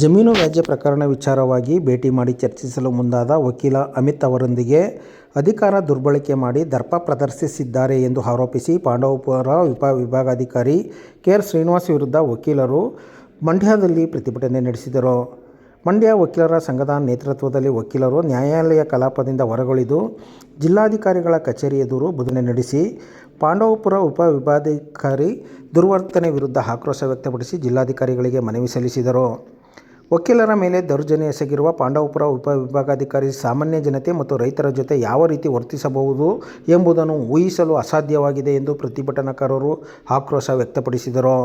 ಜಮೀನು ವ್ಯಾಜ್ಯ ಪ್ರಕರಣ ವಿಚಾರವಾಗಿ ಭೇಟಿ ಮಾಡಿ ಚರ್ಚಿಸಲು ಮುಂದಾದ ವಕೀಲ ಅಮಿತ್ ಅವರೊಂದಿಗೆ ಅಧಿಕಾರ ದುರ್ಬಳಕೆ ಮಾಡಿ ದರ್ಪ ಪ್ರದರ್ಶಿಸಿದ್ದಾರೆ ಎಂದು ಆರೋಪಿಸಿ ಪಾಂಡವಪುರ ಉಪವಿಭಾಗಾಧಿಕಾರಿ ಕೆ.ಆರ್. ಶ್ರೀನಿವಾಸ್ ವಿರುದ್ಧ ವಕೀಲರು ಮಂಡ್ಯದಲ್ಲಿ ಪ್ರತಿಭಟನೆ ನಡೆಸಿದರು. ಮಂಡ್ಯ ವಕೀಲರ ಸಂಘದ ನೇತೃತ್ವದಲ್ಲಿ ವಕೀಲರು ನ್ಯಾಯಾಲಯ ಕಲಾಪದಿಂದ ಹೊರಗುಳಿದು ಜಿಲ್ಲಾಧಿಕಾರಿಗಳ ಕಚೇರಿ ಎದುರು ಪ್ರತಿಭಟನೆ ನಡೆಸಿ ಪಾಂಡವಪುರ ಉಪವಿಭಾಗಾಧಿಕಾರಿ ದುರ್ವರ್ತನೆ ವಿರುದ್ಧ ಆಕ್ರೋಶ ವ್ಯಕ್ತಪಡಿಸಿ ಜಿಲ್ಲಾಧಿಕಾರಿಗಳಿಗೆ ಮನವಿ ಸಲ್ಲಿಸಿದರು. ವಕೀಲರ ಮೇಲೆ ದೌರ್ಜನ್ಯ ಎಸಗಿರುವ ಪಾಂಡವಪುರ ಉಪವಿಭಾಗಾಧಿಕಾರಿ ಸಾಮಾನ್ಯ ಜನತೆ ಮತ್ತು ರೈತರ ಜೊತೆ ಯಾವ ರೀತಿ ವರ್ತಿಸಬಹುದು ಎಂಬುದನ್ನು ಊಹಿಸಲು ಅಸಾಧ್ಯವಾಗಿದೆ ಎಂದು ಪ್ರತಿಭಟನಾಕಾರರು ಆಕ್ರೋಶ ವ್ಯಕ್ತಪಡಿಸಿದರು.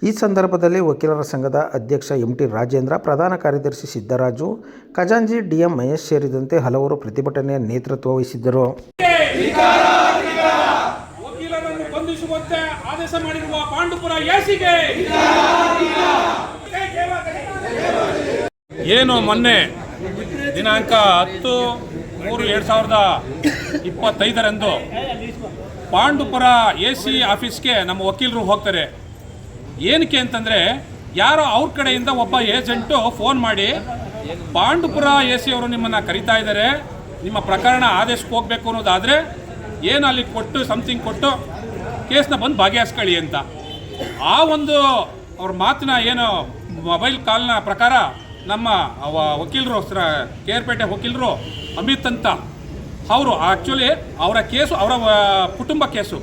ಈ ಸಂದರ್ಭದಲ್ಲಿ ವಕೀಲರ ಸಂಘದ ಅಧ್ಯಕ್ಷ ಎಂ.ಟಿ. ರಾಜೇಂದ್ರ, ಪ್ರಧಾನ ಕಾರ್ಯದರ್ಶಿ ಸಿದ್ದರಾಜು, ಖಜಾಂಚಿ ಡಿ.ಎಂ. ಮಹೇಶ್ ಸೇರಿದಂತೆ ಹಲವರು ಪ್ರತಿಭಟನೆಯ ನೇತೃತ್ವ ವಹಿಸಿದ್ದರು. ವಕೀಲರನ್ನು ಬಂಧಿಸುವಂತೆ ಆದೇಶ ಮಾಡಿರುವ ಪಾಂಡವಪುರ ಎಸಿಗೆ ಏನು ಮೊನ್ನೆ ದಿನಾಂಕ 10/3/2025 ಪಾಂಡವಪುರ ಎಸಿ ಆಫೀಸ್ಗೆ ನಮ್ಮ ವಕೀಲರು ಹೋಗ್ತಾರೆ. ಏನಕ್ಕೆ ಅಂತಂದರೆ, ಯಾರೋ ಅವ್ರ ಕಡೆಯಿಂದ ಒಬ್ಬ ಏಜೆಂಟು ಫೋನ್ ಮಾಡಿ ಪಾಂಡವಪುರ ಎಸಿ ಅವರು ನಿಮ್ಮನ್ನು ಕರೀತಾ ಇದ್ದಾರೆ, ನಿಮ್ಮ ಪ್ರಕರಣ ಆದೇಶಕ್ಕೆ ಹೋಗಬೇಕು ಅನ್ನೋದಾದರೆ ಏನು ಅಲ್ಲಿ ಕೊಟ್ಟು ಸಮಥಿಂಗ್ ಕೊಟ್ಟು ಕೇಸ್ನ ಬಂದು ಭಾಗಿಯಾಸ್ಕೊಳ್ಳಿ ಅಂತ. ಆ ಒಂದು ಅವ್ರ ಮಾತಿನ ಏನು ಮೊಬೈಲ್ ಕಾಲ್ನ ಪ್ರಕಾರ ನಮ್ಮ ವಕೀಲರು ಕೇರ್ಪೇಟೆ ವಕೀಲರು ಅಮಿತ್ ಅಂತ ಅವರು ಆ್ಯಕ್ಚುಲಿ ಅವರ ಕೇಸು ಅವರ ಕುಟುಂಬ ಕೇಸು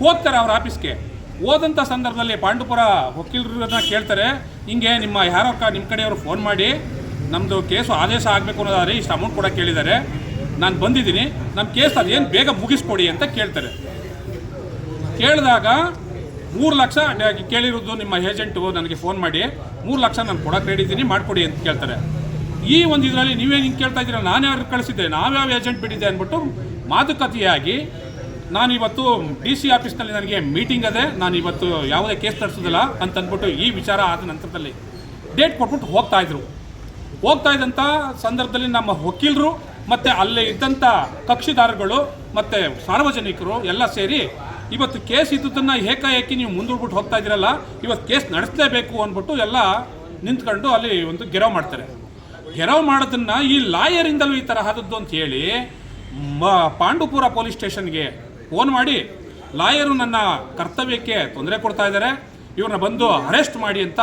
ಹೋಗ್ತಾರೆ ಅವ್ರ ಆಫೀಸ್ಗೆ. ಹೋದಂಥ ಸಂದರ್ಭದಲ್ಲಿ ಪಾಂಡವಪುರ ವಕೀಲರನ್ನ ಕೇಳ್ತಾರೆ, ಹಿಂಗೆ ಯಾರೋ ನಿಮ್ಮ ಕಡೆಯವರು ಫೋನ್ ಮಾಡಿ ನಮ್ಮದು ಕೇಸು ಆದೇಶ ಆಗಬೇಕು ಅನ್ನೋದಾದ್ರೆ ಇಷ್ಟು ಅಮೌಂಟ್ ಕೂಡ ಕೇಳಿದ್ದಾರೆ, ನಾನು ಬಂದಿದ್ದೀನಿ, ನಮ್ಮ ಕೇಸ್ ಅದೇನು ಬೇಗ ಮುಗಿಸ್ಕೊಡಿ ಅಂತ ಕೇಳ್ತಾರೆ. ಕೇಳಿದಾಗ 3 ಲಕ್ಷ ಕೇಳಿರೋದು ನಿಮ್ಮ ಏಜೆಂಟು ನನಗೆ ಫೋನ್ ಮಾಡಿ 3 ಲಕ್ಷ ನಾನು ಕೊಡೋಕೆ ರೆಡಿ ಇದ್ದೀನಿ, ಮಾಡಿಕೊಡಿ ಅಂತ ಕೇಳ್ತಾರೆ. ಈ ಒಂದು ಇದರಲ್ಲಿ ನೀವೇನು ಹಿಂಗೆ ಕೇಳ್ತಾ ಇದ್ದೀರಾ, ನಾನು ಯಾರು ಕಳಿಸಿದ್ದೆ, ನಾವ್ಯಾವ ಏಜೆಂಟ್ ಬಿಟ್ಟಿದ್ದೆ ಅಂದ್ಬಿಟ್ಟು ಮಾತುಕತೆಯಾಗಿ ನಾನು ಇವತ್ತು DC ಆಫೀಸ್ನಲ್ಲಿ ನನಗೆ ಮೀಟಿಂಗ್ ಅದೇ, ನಾನು ಇವತ್ತು ಯಾವುದೇ ಕೇಸ್ ತರಿಸೋದಿಲ್ಲ ಅಂತಂದ್ಬಿಟ್ಟು ಈ ವಿಚಾರ ಆದ ನಂತರದಲ್ಲಿ ಡೇಟ್ ಕೊಟ್ಬಿಟ್ಟು ಹೋಗ್ತಾ ಇದ್ದಂಥ ಸಂದರ್ಭದಲ್ಲಿ ನಮ್ಮ ವಕೀಲರು ಮತ್ತು ಅಲ್ಲಿ ಇದ್ದಂಥ ಕಕ್ಷಿದಾರಗಳು ಮತ್ತು ಸಾರ್ವಜನಿಕರು ಎಲ್ಲ ಸೇರಿ ಇವತ್ತು ಕೇಸ್ ಇದ್ದದನ್ನು ಏಕಾಏಕಿ ನೀವು ಮುಂದೂಡ್ಬಿಟ್ಟು ಹೋಗ್ತಾ ಇದ್ದೀರಲ್ಲ, ಇವತ್ತು ಕೇಸ್ ನಡೆಸಲೇಬೇಕು ಅಂದ್ಬಿಟ್ಟು ಎಲ್ಲ ನಿಂತ್ಕೊಂಡು ಅಲ್ಲಿ ಒಂದು ಗೆರವು ಮಾಡ್ತಾರೆ. ಗೆರವು ಮಾಡೋದನ್ನು ಈ ಲಾಯರಿಂದಲೂ ಈ ಥರ ಆದದ್ದು ಅಂತ ಹೇಳಿ ಪಾಂಡವಪುರ ಪೊಲೀಸ್ ಸ್ಟೇಷನ್ಗೆ ಫೋನ್ ಮಾಡಿ, ಲಾಯರು ನನ್ನ ಕರ್ತವ್ಯಕ್ಕೆ ತೊಂದರೆ ಕೊಡ್ತಾ ಇದ್ದಾರೆ, ಇವ್ರನ್ನ ಬಂದು ಅರೆಸ್ಟ್ ಮಾಡಿ ಅಂತ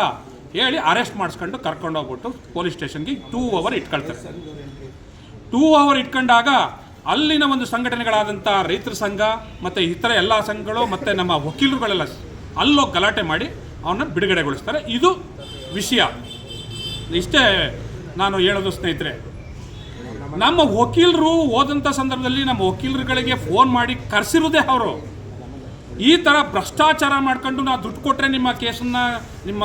ಹೇಳಿ ಅರೆಸ್ಟ್ ಮಾಡಿಸ್ಕೊಂಡು ಕರ್ಕೊಂಡು ಹೋಗ್ಬಿಟ್ಟು ಪೊಲೀಸ್ ಸ್ಟೇಷನ್ಗೆ 2 ಅವರ್ ಇಟ್ಕೊಳ್ತಾರೆ. 2 ಅವರ್ ಇಟ್ಕೊಂಡಾಗ ಅಲ್ಲಿನ ಒಂದು ಸಂಘಟನೆಗಳಾದಂಥ ರೈತರ ಸಂಘ ಮತ್ತು ಇತರ ಎಲ್ಲ ಸಂಘಗಳು ಮತ್ತು ನಮ್ಮ ವಕೀಲರುಗಳೆಲ್ಲ ಅಲ್ಲೋಗಿ ಗಲಾಟೆ ಮಾಡಿ ಅವನ್ನ ಬಿಡುಗಡೆಗೊಳಿಸ್ತಾರೆ. ಇದು ವಿಷಯ. ಇಷ್ಟೇ ನಾನು ಹೇಳೋದು ಸ್ನೇಹಿತರೆ. ನಮ್ಮ ವಕೀಲರು ಹೋದಂಥ ಸಂದರ್ಭದಲ್ಲಿ ನಮ್ಮ ವಕೀಲರುಗಳಿಗೆ ಫೋನ್ ಮಾಡಿ ಕರೆಸಿರೋದೇ ಅವರು. ಈ ಥರ ಭ್ರಷ್ಟಾಚಾರ ಮಾಡ್ಕೊಂಡು ನಾವು ದುಡ್ಡು ಕೊಟ್ಟರೆ ನಿಮ್ಮ ಕೇಸನ್ನು ನಿಮ್ಮ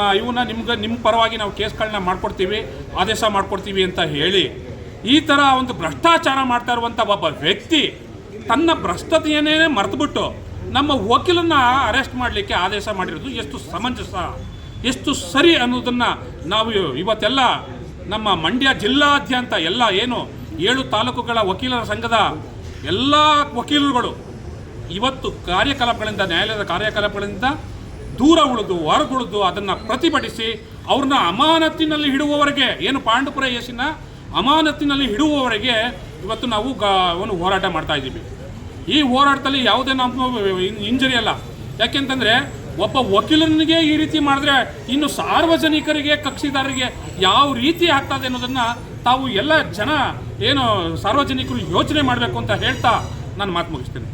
ಪರವಾಗಿ ನಾವು ಕೇಸ್ಗಳನ್ನ ಮಾಡ್ಕೊಡ್ತೀವಿ, ಆದೇಶ ಮಾಡ್ಕೊಡ್ತೀವಿ ಅಂತ ಹೇಳಿ ಈ ಥರ ಒಂದು ಭ್ರಷ್ಟಾಚಾರ ಮಾಡ್ತಾ ಇರುವಂಥ ಒಬ್ಬ ವ್ಯಕ್ತಿ ತನ್ನ ಭ್ರಷ್ಟತೆಯನ್ನೇ ಮರೆತುಬಿಟ್ಟು ನಮ್ಮ ವಕೀಲನ್ನ ಅರೆಸ್ಟ್ ಮಾಡಲಿಕ್ಕೆ ಆದೇಶ ಮಾಡಿರೋದು ಎಷ್ಟು ಸಮಂಜಸ, ಎಷ್ಟು ಸರಿ ಅನ್ನೋದನ್ನು ನಾವು ಇವತ್ತೆಲ್ಲ ನಮ್ಮ ಮಂಡ್ಯ ಜಿಲ್ಲಾದ್ಯಂತ ಎಲ್ಲ ಏನು 7 ತಾಲೂಕುಗಳ ವಕೀಲರ ಸಂಘದ ಎಲ್ಲ ವಕೀಲರುಗಳು ಇವತ್ತು ಕಾರ್ಯಕಲಾಪಗಳಿಂದ, ನ್ಯಾಯಾಲಯದ ಕಾರ್ಯಕಲಾಪಗಳಿಂದ ದೂರ ಉಳಿದು ಹೊರಗುಳಿದು ಅದನ್ನು ಪ್ರತಿಭಟಿಸಿ ಅವ್ರನ್ನ ಅಮಾನತಿನಲ್ಲಿ ಇಡುವವರೆಗೆ, ಏನು ಪಾಂಡವಪುರ ಎಸಿನ ಅಮಾನತಿನಲ್ಲಿ ಇಡುವವರೆಗೆ ಇವತ್ತು ನಾವು ಒಂದು ಹೋರಾಟ ಮಾಡ್ತಾ ಇದ್ದೀವಿ. ಈ ಹೋರಾಟದಲ್ಲಿ ಯಾವುದೇ ನಮ್ಮ ಇಂಜರಿ ಅಲ್ಲ. ಯಾಕೆಂತಂದರೆ ಒಬ್ಬ ವಕೀಲನಿಗೆ ಈ ರೀತಿ ಮಾಡಿದ್ರೆ ಇನ್ನು ಸಾರ್ವಜನಿಕರಿಗೆ, ಕಕ್ಷಿದಾರರಿಗೆ ಯಾವ ರೀತಿ ಆಗ್ತದೆ ಅನ್ನೋದನ್ನು ತಾವು ಎಲ್ಲ ಜನ ಏನು ಸಾರ್ವಜನಿಕರು ಯೋಚನೆ ಮಾಡಬೇಕು ಅಂತ ಹೇಳ್ತಾ ನಾನು ಮಾತು ಮುಗಿಸ್ತೇನೆ.